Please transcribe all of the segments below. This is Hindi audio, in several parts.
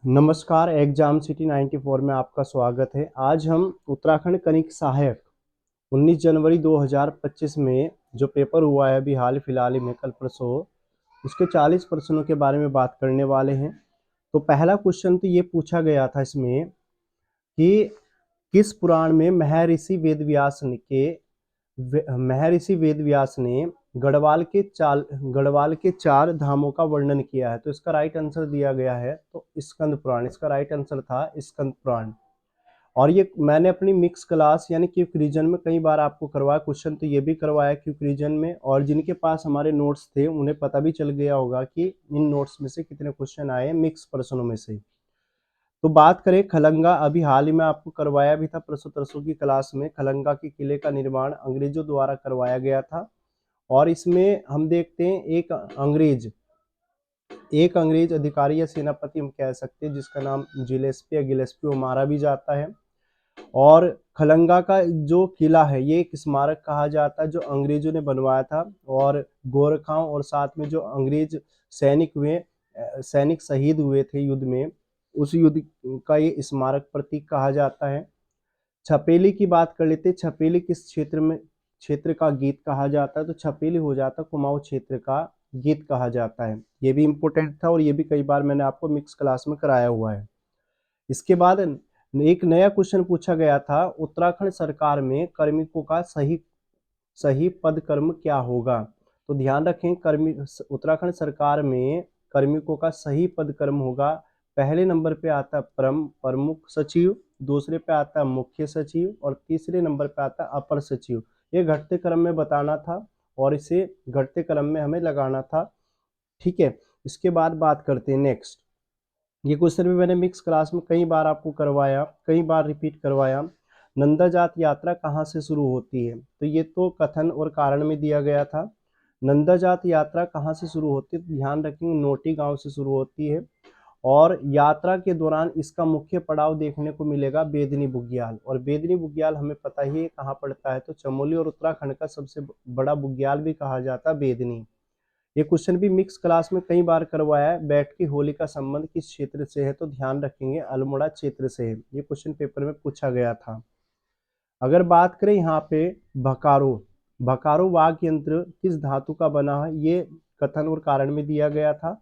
नमस्कार, एग्जाम सिटी 94 में आपका स्वागत है। आज हम उत्तराखंड कनिक सहायक 19 जनवरी 2025 में जो पेपर हुआ है अभी हाल फिलहाल ही में कल परसों, उसके 40 प्रश्नों के बारे में बात करने वाले हैं। तो पहला क्वेश्चन तो ये पूछा गया था इसमें कि किस पुराण में महर्षि वेदव्यास ने गढ़वाल के 4 धामों का वर्णन किया है। तो इसका राइट आंसर दिया गया है तो स्कंद पुराण, इसका राइट आंसर था स्कंद पुराण। और ये मैंने अपनी मिक्स क्लास यानी क्विक रीजन में कई बार आपको करवाया क्वेश्चन, तो ये भी करवाया क्विक रीजन में, और जिनके पास हमारे नोट्स थे उन्हें पता भी चल गया होगा कि इन नोट्स में से कितने क्वेश्चन आए मिक्स प्रश्नों में से। तो बात करें खलंगा, अभी हाल ही में आपको करवाया भी था परसों तरसों की क्लास में। खलंगा के किले का निर्माण अंग्रेजों द्वारा करवाया गया था, और इसमें हम देखते हैं एक अंग्रेज अधिकारी या सेनापति हम कह सकते हैं जिसका नाम जिलेस्पी या गिलेस्पी वो मारा भी जाता है। और खलंगा का जो किला है ये एक स्मारक कहा जाता है जो अंग्रेजों ने बनवाया था, और गोरखाओं और साथ में जो अंग्रेज सैनिक शहीद हुए थे युद्ध में, उस युद्ध का ये स्मारक प्रतीक कहा जाता है। छपेली की बात कर लेते हैं, छपेली किस क्षेत्र का गीत कहा जाता है, तो छपेली हो जाता है कुमाऊं क्षेत्र का गीत कहा जाता है। ये भी इंपॉर्टेंट था और ये भी कई बार मैंने आपको मिक्स क्लास में कराया हुआ है। इसके बाद एक नया क्वेश्चन पूछा गया था, उत्तराखंड सरकार में कार्मिकों का सही सही पद कर्म क्या होगा। तो ध्यान रखें, उत्तराखंड सरकार में कार्मिकों का सही पद कर्म होगा। पहले नंबर पे आता है प्रमुख सचिव, दूसरे पे आता है मुख्य सचिव, और तीसरे नंबर पे आता है अपर सचिव। ये घटते क्रम में बताना था और इसे घटते क्रम में हमें लगाना था। ठीक है, इसके बाद बात करते हैं नेक्स्ट। ये क्वेश्चन भी मैंने मिक्स क्लास में कई बार आपको करवाया, कई बार रिपीट करवाया। नंदा जात यात्रा कहाँ से शुरू होती है, तो ये तो कथन और कारण में दिया गया था। नंदा जात यात्रा कहाँ से शुरू होती है, तो ध्यान रखेंगे नोटी गांव से शुरू होती है, और यात्रा के दौरान इसका मुख्य पड़ाव देखने को मिलेगा बेदनी बुग्याल। और बेदनी बुग्याल हमें पता ही है कहाँ पड़ता है, तो चमोली और उत्तराखंड का सबसे बड़ा बुग्याल भी कहा जाता है बेदनी। ये क्वेश्चन भी मिक्स क्लास में कई बार करवाया है। बैठकी होली का संबंध किस क्षेत्र से है, तो ध्यान रखेंगे अल्मोड़ा क्षेत्र से है। ये क्वेश्चन पेपर में पूछा गया था। अगर बात करें यहाँ पे भकारो, भकारो वाद्य यंत्र किस धातु का बना है, ये कथन और कारण में दिया गया था।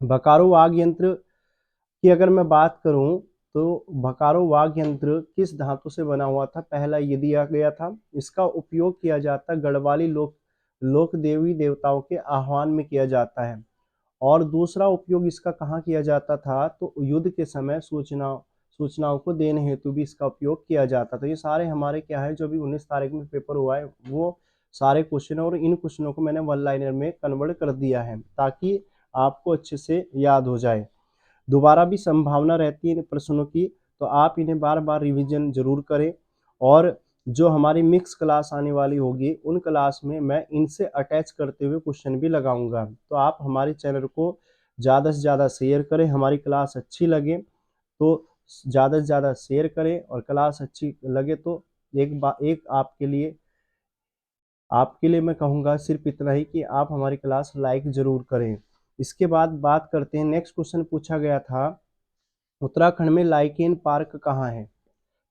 भकारो वाद्य यंत्र की अगर मैं बात करूं तो भकारो वाद्य यंत्र किस धातु से बना हुआ था, पहला ये दिया गया था। इसका उपयोग किया जाता है गढ़वाली लोक देवी देवताओं के आह्वान में किया जाता है। और दूसरा उपयोग इसका कहाँ किया जाता था, तो युद्ध के समय सूचनाओं को देने हेतु भी इसका उपयोग किया जाता था। ये सारे हमारे क्या है जो अभी 19 तारीख में पेपर हुआ है वो सारे क्वेश्चन, और इन क्वेश्चनों को मैंने वन लाइनर में कन्वर्ट कर दिया है ताकि आपको अच्छे से याद हो जाए। दोबारा भी संभावना रहती है इन प्रश्नों की, तो आप इन्हें बार बार रिवीजन जरूर करें। और जो हमारी मिक्स क्लास आने वाली होगी उन क्लास में मैं इनसे अटैच करते हुए क्वेश्चन भी लगाऊंगा। तो आप हमारे चैनल को ज़्यादा से ज़्यादा शेयर करें, हमारी क्लास अच्छी लगे तो ज़्यादा से ज़्यादा शेयर करें, और क्लास अच्छी लगे तो एक आपके लिए मैं कहूँगा सिर्फ इतना ही कि आप हमारी क्लास लाइक जरूर करें। इसके बाद बात करते हैं, नेक्स्ट क्वेश्चन पूछा गया था, उत्तराखंड में लाइकेन पार्क कहाँ है।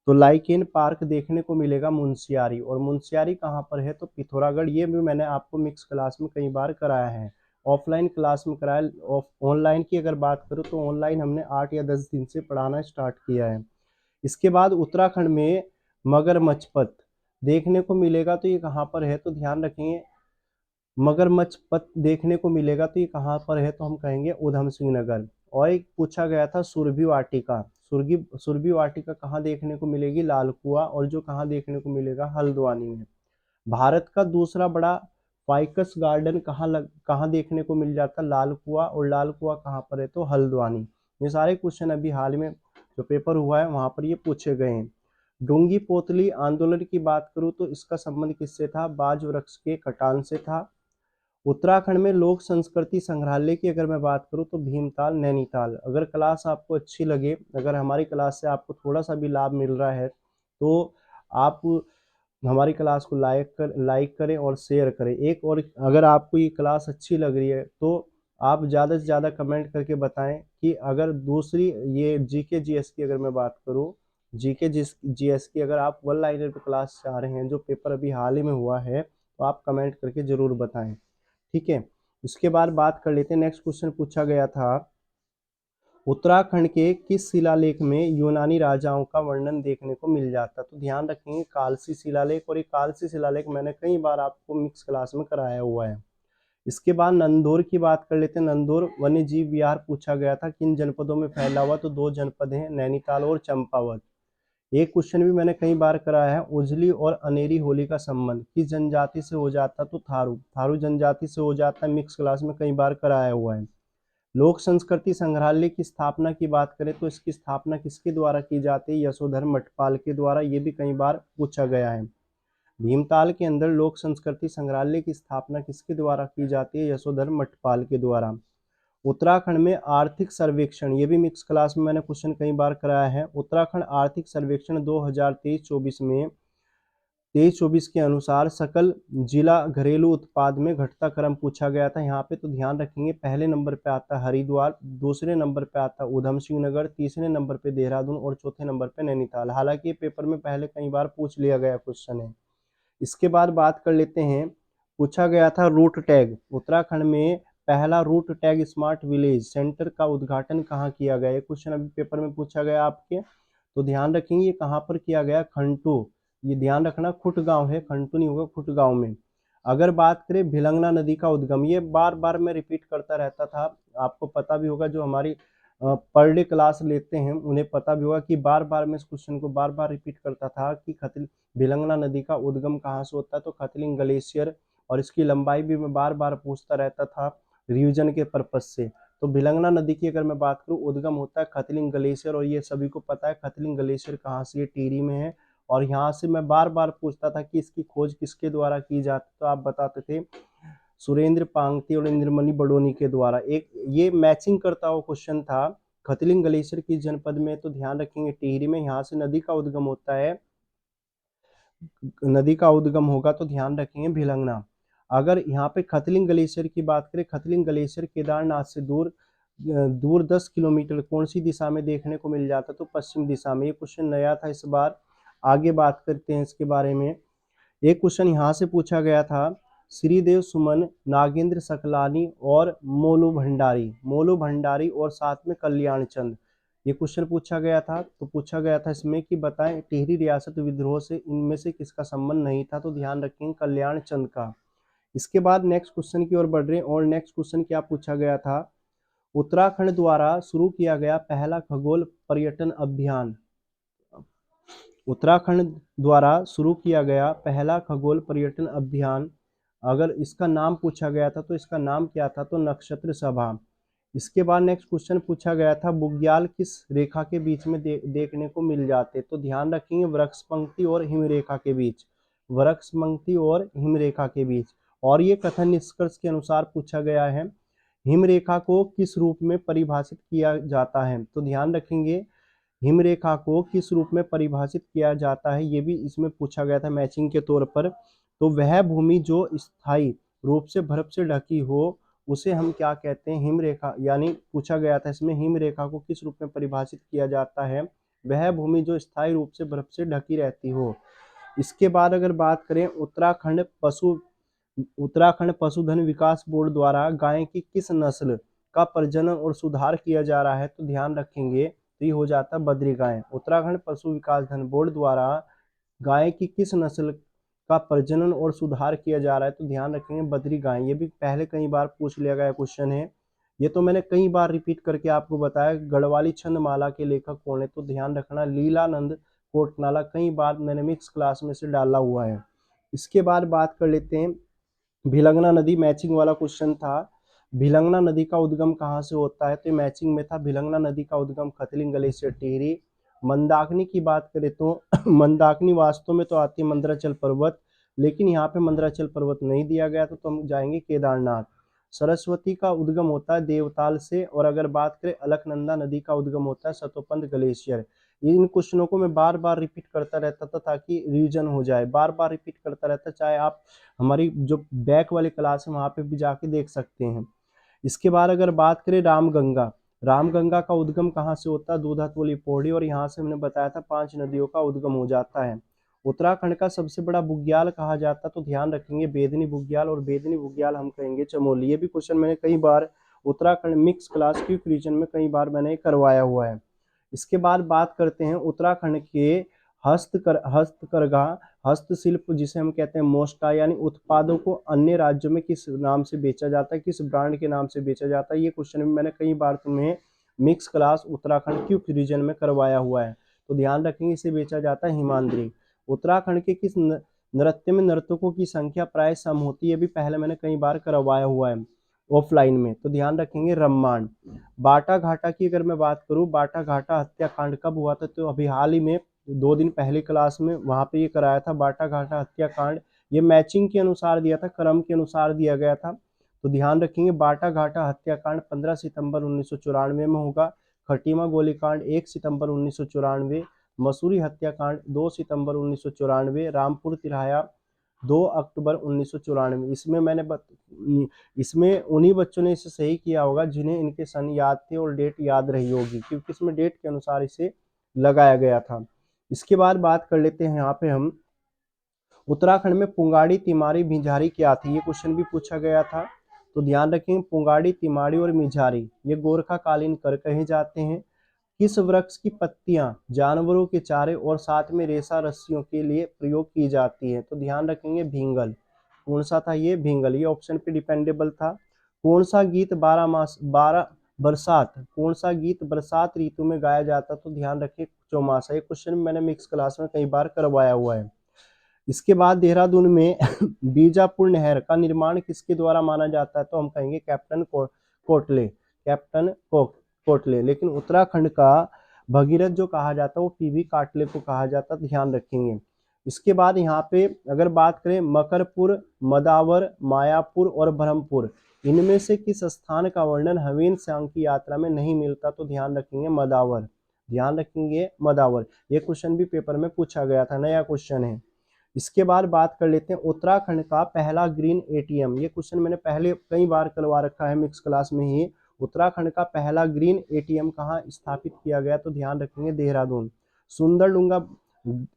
तो लाइकेन पार्क देखने को मिलेगा मुंशियारी, और मुंशियारी कहाँ पर है, तो पिथौरागढ़। ये भी मैंने आपको मिक्स क्लास में कई बार कराया है, ऑफलाइन क्लास में कराया। ऑनलाइन की अगर बात करूँ तो ऑनलाइन हमने 8 या 10 दिन से पढ़ाना स्टार्ट किया है। इसके बाद उत्तराखंड में मगरमच्छ पथ देखने को मिलेगा, तो ये कहाँ पर है, तो ध्यान रखेंगे मगरमच्छ पथ देखने को मिलेगा तो ये कहाँ पर है, तो हम कहेंगे उधम सिंह नगर। और एक पूछा गया था सुरभि वाटिका, सुरभि वाटिका कहाँ देखने को मिलेगी, लाल कुआं, और जो कहाँ देखने को मिलेगा, हल्द्वानी में। भारत का दूसरा बड़ा फाइकस गार्डन कहाँ देखने को मिल जाता, लाल कुआं, और लाल कुआं कहाँ पर है, तो हल्द्वानी। ये सारे क्वेश्चन अभी हाल में जो पेपर हुआ है वहां पर ये पूछे गए हैं। डूंगी पोतली आंदोलन की बात करूं तो इसका संबंध किससे था, बाज वृक्ष के कटान से था। उत्तराखंड में लोक संस्कृति संग्रहालय की अगर मैं बात करूं तो भीमताल नैनीताल। अगर क्लास आपको अच्छी लगे, अगर हमारी क्लास से आपको थोड़ा सा भी लाभ मिल रहा है तो आप हमारी क्लास को लाइक करें और शेयर करें। एक और अगर आपको ये क्लास अच्छी लग रही है तो आप ज़्यादा से ज़्यादा कमेंट करके बताएं कि अगर दूसरी ये जीके जीएस की अगर मैं बात करूं, जीके जीएस की अगर आप वन लाइनर पे क्लास चाह रहे हैं जो पेपर अभी हाल ही में हुआ है, तो आप कमेंट करके ज़रूर बताएं। ठीक है, इसके बाद बात कर लेते हैं। नेक्स्ट क्वेश्चन पूछा गया था, उत्तराखंड के किस शिलालेख में यूनानी राजाओं का वर्णन देखने को मिल जाता? तो ध्यान रखेंगे कालसी शिलालेख, और ये कालसी शिलालेख मैंने कई बार आपको मिक्स क्लास में कराया हुआ है। इसके बाद नंदौर की बात कर लेते हैं। नंदौर वन्य जीव विहार पूछा गया था, किन जनपदों में फैला हुआ? तो 2 जनपद हैं, नैनीताल और चंपावत। एक क्वेश्चन भी मैंने कई बार कराया है, उजली और अनेरी होली का संबंध किस जनजाति से हो जाता? तो थारू, थारू जनजाति से हो जाता है। मिक्स क्लास में कई बार कराया हुआ है। लोक संस्कृति संग्रहालय की स्थापना की बात करें तो इसकी स्थापना किसके द्वारा की जाती है? यशोधर मठपाल के द्वारा। ये भी कई बार पूछा गया है। भीमताल के अंदर लोक संस्कृति संग्रहालय की स्थापना किसके द्वारा की जाती है? यशोधर मठपाल के द्वारा। उत्तराखंड में आर्थिक सर्वेक्षण, ये भी मिक्स क्लास में मैंने क्वेश्चन कई बार कराया है। उत्तराखंड आर्थिक सर्वेक्षण 2023-24 में 23-24 के अनुसार सकल जिला घरेलू उत्पाद में घटता क्रम पूछा गया था यहाँ पे। तो ध्यान रखेंगे पहले नंबर पे आता है हरिद्वार, दूसरे नंबर पे आता है उधम सिंह नगर, तीसरे नंबर पे देहरादून और चौथे नंबर पे नैनीताल। हालांकि ये पेपर में पहले कई बार पूछ लिया गया क्वेश्चन है। इसके बाद बात कर लेते हैं, पूछा गया था रूट टैग, उत्तराखंड में पहला route tag smart village centre का उद्घाटन कहाँ किया गया? ये क्वेश्चन अभी पेपर में पूछा गया आपके। तो ध्यान रखेंगे ये कहाँ पर किया गया? खंटू। ये ध्यान रखना खुट गांव है, खंटू नहीं होगा, खुट गांव में। अगर बात करें भिलंगना नदी का उद्गम, ये बार बार मैं रिपीट करता रहता था, आपको पता भी होगा, जो हमारी पर डे क्लास लेते हैं उन्हें पता भी होगा कि बार बार मैं इस क्वेश्चन को बार बार रिपीट करता था कि भिलंगना नदी का उद्गम कहाँ से होता है? तो खतलिंग ग्लेशियर। और इसकी लंबाई भी मैं बार बार पूछता रहता था रिवीजन के पर्पज से। तो भिलंगना नदी की अगर मैं बात करूँ, उद्गम होता है खतलिंग ग्लेशियर, और ये सभी को पता है खतलिंग ग्लेशियर कहाँ से? ये टिहरी में है। और यहाँ से मैं बार बार पूछता था कि इसकी खोज किसके द्वारा की जाती, तो आप बताते थे सुरेंद्र पांगती और इंद्रमणि बडोनी के द्वारा। एक ये मैचिंग करता हुआ क्वेश्चन था। खतलिंग ग्लेशियर किस जनपद में? तो ध्यान रखेंगे टिहरी में। यहाँ से नदी का उद्गम होता है, नदी का उद्गम होगा तो ध्यान रखेंगे भिलंगना। अगर यहाँ पे खतलिंग ग्लेशियर की बात करें, खतलिंग ग्लेशियर केदारनाथ से दूर 10 किलोमीटर कौन सी दिशा में देखने को मिल जाता? तो पश्चिम दिशा में। ये क्वेश्चन नया था इस बार। आगे बात करते हैं इसके बारे में। एक क्वेश्चन यहाँ से पूछा गया था, श्रीदेव सुमन, नागेंद्र सकलानी और मोलू भंडारी और साथ में कल्याण चंद, ये क्वेश्चन पूछा गया था। तो पूछा गया था इसमें कि बताएं टिहरी रियासत विद्रोह से इनमें से किसका संबंध नहीं था? तो ध्यान रखेंगे कल्याण चंद का। इसके बाद नेक्स्ट क्वेश्चन की ओर बढ़ रहे हैं, और नेक्स्ट क्वेश्चन क्या पूछा गया था, उत्तराखंड द्वारा शुरू किया गया पहला खगोल पर्यटन अभियान, उत्तराखंड द्वारा शुरू किया गया पहला खगोल पर्यटन अभियान, अगर इसका नाम पूछा गया था तो इसका नाम क्या था? तो नक्षत्र सभा। इसके बाद नेक्स्ट क्वेश्चन पूछा गया था, बुग्याल किस रेखा के बीच में देखने को मिल जाते? तो ध्यान रखेंगे वृक्ष पंक्ति और हिमरेखा के बीच, वृक्ष पंक्ति और हिमरेखा के बीच। और ये कथन निष्कर्ष के अनुसार पूछा गया है, हिमरेखा को किस रूप में परिभाषित किया जाता है? तो ध्यान रखेंगे हिमरेखा को किस रूप में परिभाषित किया जाता है, ये भी इसमें पूछा गया था मैचिंग के तौर पर। तो वह भूमि जो स्थायी रूप से बर्फ से ढकी हो उसे हम क्या कहते हैं? हिमरेखा। यानी पूछा गया था इसमें हिमरेखा को किस रूप में परिभाषित किया जाता है? वह भूमि जो स्थायी रूप से बर्फ से ढकी रहती हो। इसके बाद अगर बात करें, उत्तराखंड पशुधन विकास बोर्ड द्वारा गाय की किस नस्ल का प्रजनन और सुधार किया जा रहा है? तो ध्यान रखेंगे तो ये हो जाता है बद्री गाय। उत्तराखंड पशु विकास धन बोर्ड द्वारा गाय की किस नस्ल का प्रजनन और सुधार किया जा रहा है? तो ध्यान रखेंगे बद्री गाय। ये भी पहले कई बार पूछ लिया गया क्वेश्चन है, ये तो मैंने कई बार रिपीट करके आपको बताया। गढ़वाली छंदमाला के लेखक कौन है? तो ध्यान रखना लीलानंद कोटनाला, कई बार मैंने मिक्स क्लास में से डाला हुआ है। इसके बाद बात कर लेते हैं भिलंगना नदी, मैचिंग वाला क्वेश्चन था। भिलंगना नदी का उद्गम कहाँ से होता है? तो मैचिंग में था, भिलंगना नदी का उद्गम खतलिंग ग्लेशियर टिहरी। मंदाकिनी की बात करें तो मंदाकिनी वास्तव में तो आती है मंदराचल पर्वत, लेकिन यहाँ पे मंदराचल पर्वत नहीं दिया गया, तो हम जाएंगे केदारनाथ। सरस्वती का उद्गम होता है देवताल से, और अगर बात करें अलकनंदा नदी का उद्गम होता है सतोपंथ ग्लेशियर। इन क्वेश्चनों को मैं बार बार रिपीट करता रहता था ताकि रिवीजन हो जाए, बार बार रिपीट करता रहता, चाहे आप हमारी जो बैक वाली क्लास है वहाँ पे भी जाके देख सकते हैं। इसके बाद अगर बात करें रामगंगा, रामगंगा का उद्गम कहाँ से होता है? दूधातोली पौड़ी, और यहाँ से हमने बताया था 5 नदियों का उद्गम हो जाता है। उत्तराखंड का सबसे बड़ा बुग्याल कहा जाता है, तो ध्यान रखेंगे बेदनी बुग्याल, और बेदनी बुग्याल हम कहेंगे चमोली। ये भी क्वेश्चन मैंने कई बार उत्तराखंड मिक्स क्लास क्यूक रीजन में कई बार मैंने करवाया हुआ है। इसके बाद बात करते हैं उत्तराखंड के हस्तकरघा हस्तशिल्प जिसे हम कहते हैं मोस्टा, यानी उत्पादों को अन्य राज्यों में किस नाम से बेचा जाता है, किस ब्रांड के नाम से बेचा जाता है। ये क्वेश्चन भी मैंने कई बार तुम्हें मिक्स क्लास उत्तराखंड क्यूक रीजन में करवाया हुआ है, तो ध्यान रखेंगे इसे बेचा जाता है हिमाद्री। उत्तराखंड के किस नृत्य में नर्तकों की संख्या प्राय सम होती है, भी पहले मैंने कई बार करवाया हुआ है ऑफलाइन में, तो ध्यान रखेंगे रम्माण। बाटा घाटा की अगर मैं बात करूं, बाटा घाटा हत्याकांड कब हुआ था? तो अभी हाल ही में 2 दिन पहले क्लास में वहां पे ये कराया था बाटा घाटा हत्याकांड। ये मैचिंग के अनुसार दिया था, क्रम के अनुसार दिया गया था, तो ध्यान रखेंगे बाटा घाटा हत्याकांड 15 सितंबर 1994 में होगा। खटीमा गोलीकांड 1 सितंबर 1994, मसूरी हत्याकांड 2 सितंबर 1994, रामपुर तिराया 2 अक्टूबर 1994। इसमें उन्हीं बच्चों ने इसे सही किया होगा जिन्हें इनके सन याद थे और डेट याद रही होगी, क्योंकि इसमें डेट के अनुसार इसे लगाया गया था। इसके बाद बात कर लेते हैं यहाँ पे हम उत्तराखंड में पुंगाड़ी तिमारी मिझारी क्या थी, ये क्वेश्चन भी पूछा गया था, तो ध्यान रखें पुंगाड़ी तिमारी और मिझारी ये गोरखा कालीन कर कहे जाते हैं। किस वृक्ष की पत्तियां जानवरों के चारे और साथ में रेशा रस्सियों के लिए प्रयोग की जाती है, तो ध्यान रखेंगे भींगल। कौन सा था ये? भींगल। ये ऑप्शन पे डिपेंडेबल था। कौन सा गीत 12 बरसात, कौन सा गीत बरसात ऋतु में गाया जाता, तो ध्यान रखिए चौमासा। ये क्वेश्चन मैंने मिक्स क्लास में कई बार करवाया हुआ है। इसके बाद देहरादून में बीजापुर नहर का निर्माण किसके द्वारा माना जाता है, तो हम कहेंगे कैप्टन कोटले, कैप्टन कोटले। लेकिन उत्तराखंड का भगीरथ जो कहा जाता है वो पीवी काटले को कहा जाता है, ध्यान रखेंगे। इसके बाद यहाँ पे अगर बात करें मकरपुर, मदावर, मायापुर और ब्रह्मपुर, इनमें से किस स्थान का वर्णन हवीन सांग की यात्रा में नहीं मिलता, तो ध्यान रखेंगे मदावर, ध्यान रखेंगे मदावर। ये क्वेश्चन भी पेपर में पूछा गया था, नया क्वेश्चन है। इसके बाद बात कर लेते हैं उत्तराखंड का पहला ग्रीन एटीएम। ये क्वेश्चन मैंने पहले कई बार करवा रखा है मिक्स क्लास में ही। उत्तराखंड का पहला ग्रीन एटीएम कहाँ स्थापित किया गया, तो ध्यान रखेंगे देहरादून। सुंदरडुंगा,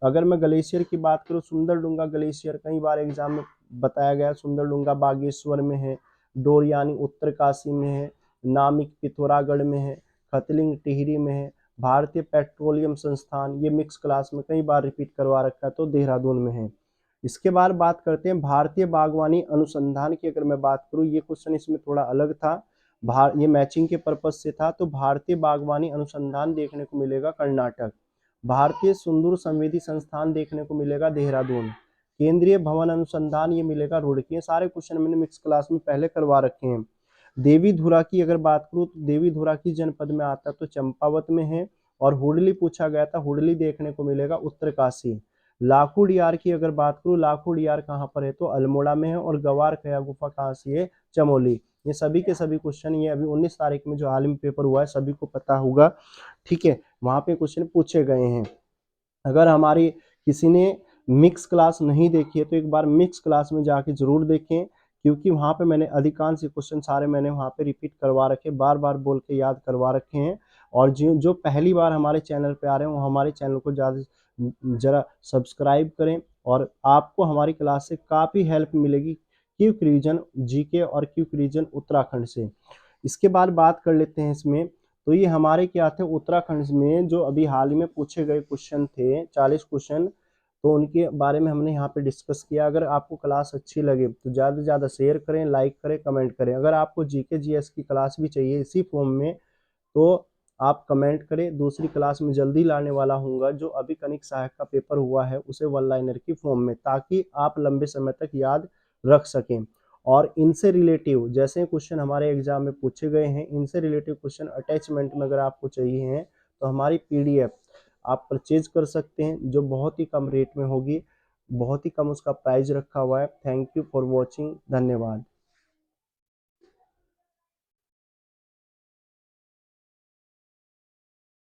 अगर मैं ग्लेशियर की बात करूँ, सुंदरडुंगा ग्लेशियर कई बार एग्जाम में बताया गया। सुंदरडुंगा बागेश्वर में है, डोरियानी उत्तरकाशी में है, नामिक पिथौरागढ़ में है, खतलिंग टिहरी में है, भारतीय पेट्रोलियम संस्थान, ये मिक्स क्लास में कई बार रिपीट करवा रखा है, तो देहरादून में है। इसके बाद बात करते हैं भारतीय बागवानी अनुसंधान की। अगर मैं बात करूं, ये क्वेश्चन इसमें थोड़ा अलग था, ये मैचिंग के पर्पज से था, तो भारतीय बागवानी अनुसंधान देखने को मिलेगा कर्नाटक। भारतीय सुंदर संवेदी संस्थान देखने को मिलेगा देहरादून। केंद्रीय भवन अनुसंधान ये मिलेगा रुड़की। सारे क्वेश्चन मैंने मिक्स क्लास में पहले करवा रखे हैं। देवीधुरा की अगर बात करूं, तो देवीधुरा की जनपद में आता है, तो चंपावत में है। और हुडली पूछा गया था, हुडली देखने को मिलेगा उत्तरकाशी। लाखों डियार की अगर बात करूं, लाखों डियार कहाँ पर है, तो अल्मोड़ा में है। और गवार खया गुफा कहाँ से है? चमोली। ये सभी के सभी क्वेश्चन ये अभी 19 तारीख में जो हाल में पेपर हुआ है सभी को पता होगा, ठीक है, वहां पे क्वेश्चन पूछे गए हैं। अगर हमारी किसी ने मिक्स क्लास नहीं देखी है तो एक बार मिक्स क्लास में जाके जरूर देखें, क्योंकि वहां पे मैंने अधिकांश क्वेश्चन सारे मैंने वहां पे रिपीट करवा रखे, बार बार बोल के याद करवा रखे हैं। और जो पहली बार हमारे चैनल पे आ रहे हैं वो हमारे चैनल को जरा सब्सक्राइब करें, और आपको हमारी क्लास से काफ़ी हेल्प मिलेगी क्यूक रीजन जीके और क्यूक रीजन उत्तराखंड से। इसके बाद बात कर लेते हैं इसमें, तो ये हमारे क्या थे उत्तराखंड में जो अभी हाल ही में पूछे गए क्वेश्चन थे 40 क्वेश्चन, तो उनके बारे में हमने यहाँ पे डिस्कस किया। अगर आपको क्लास अच्छी लगे तो ज़्यादा से ज़्यादा शेयर करें, लाइक करें, कमेंट करें। अगर आपको जीके जीएस की क्लास भी चाहिए इसी फॉर्म में तो आप कमेंट करें, दूसरी क्लास में जल्दी लाने वाला हूँगा। जो अभी कनिक सहायक का पेपर हुआ है उसे वन लाइनर की फॉर्म में, ताकि आप लंबे समय तक याद रख सकें। और इनसे रिलेटिव जैसे क्वेश्चन हमारे एग्जाम में पूछे गए हैं, इनसे रिलेटिव क्वेश्चन अटैचमेंट में अगर आपको चाहिए हैं तो हमारी पीडीएफ आप परचेज कर सकते हैं, जो बहुत ही कम रेट में होगी, बहुत ही कम उसका प्राइस रखा हुआ है। थैंक यू फॉर वॉचिंग, धन्यवाद।